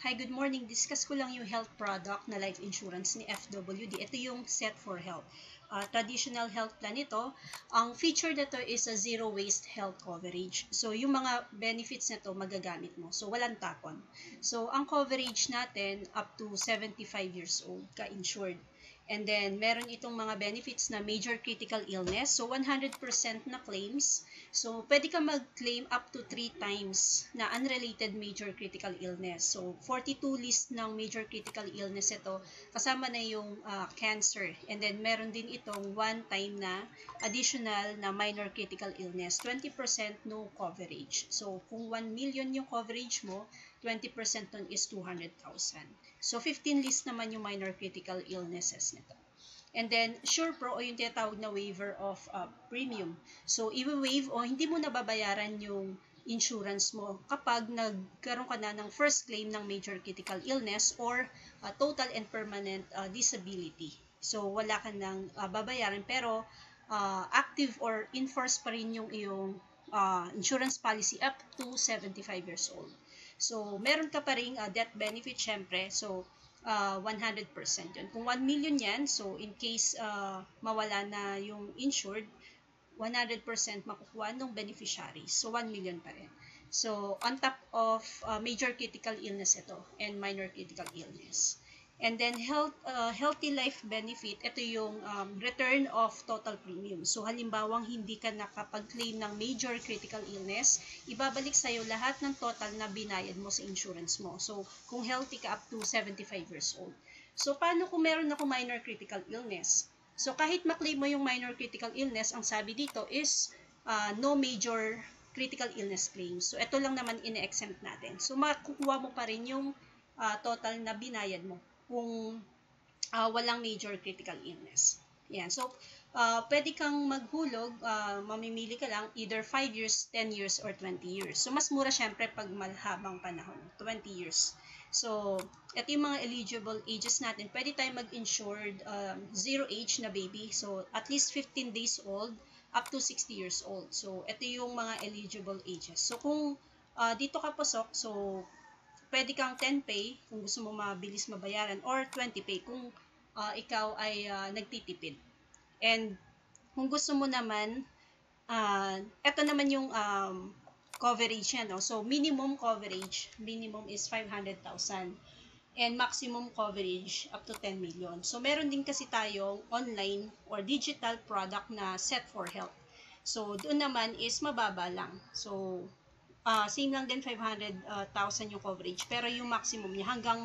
Hi, good morning. Discuss ko lang yung health product na life insurance ni FWD. Ito yung Set for Health. Traditional health plan ito. Ang feature nito is a zero waste health coverage. So, yung mga benefits nito magagamit mo. So, walang tapon. So, ang coverage natin up to 75 years old ka-insured. And then, meron itong mga benefits na major critical illness. So, 100% na claims. So, pwede ka mag-claim up to 3 times na unrelated major critical illness. So, 42 list ng major critical illness ito. Kasama na yung cancer. And then, meron din itong 1 time na additional na minor critical illness. 20% no coverage. So, kung 1 million yung coverage mo, 20% nun is 200,000. So, 15 list naman yung minor critical illnesses nito. And then, SurePro o yung tinatawag na waiver of premium. So, i-waive o hindi mo nababayaran yung insurance mo kapag nagkaroon ka na ng first claim ng major critical illness or total and permanent disability. So, wala ka nang babayaran pero active or in-force pa rin yung iyong insurance policy up to 75 years old. So, meron ka pa rin death benefit syempre. So, 100% yun. Kung 1 million yan, so in case mawala na yung insured, 100% makukuha ng beneficiary. So, 1 million pa rin. So, on top of major critical illness ito and minor critical illness. And then, healthy life benefit, ito yung return of total premium. So, halimbawang hindi ka nakapag-claim ng major critical illness, ibabalik sa'yo lahat ng total na binayad mo sa insurance mo. So, kung healthy ka up to 75 years old. So, paano kung meron ako minor critical illness? So, kahit maklaim mo yung minor critical illness, ang sabi dito is no major critical illness claims. So, ito lang naman ine-exempt natin. So, makukuha mo pa rin yung total na binayad mo kung walang major critical illness. Yan. So, pwede kang maghulog, mamimili ka lang either 5 years, 10 years, or 20 years. So, mas mura syempre pag malhabang panahon, 20 years. So, ito yung mga eligible ages natin. Pwede tayo mag-insured zero age na baby. So, at least 15 days old up to 60 years old. So, ito yung mga eligible ages. So, kung dito ka pasok, so, pwede kang 10 pay kung gusto mo mabilis mabayaran or 20 pay kung ikaw ay nagtitipid. And kung gusto mo naman, ito naman yung coverage yan. No? So, minimum coverage, minimum is 500,000 and maximum coverage up to 10 million. So, meron din kasi tayong online or digital product na Set for Health. So, doon naman is mababa lang. So, same lang din 500,000 yung coverage pero yung maximum niya hanggang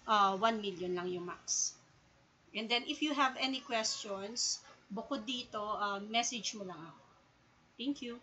1 million lang yung max. And then if you have any questions bukod dito, message mo lang ako. Thank you.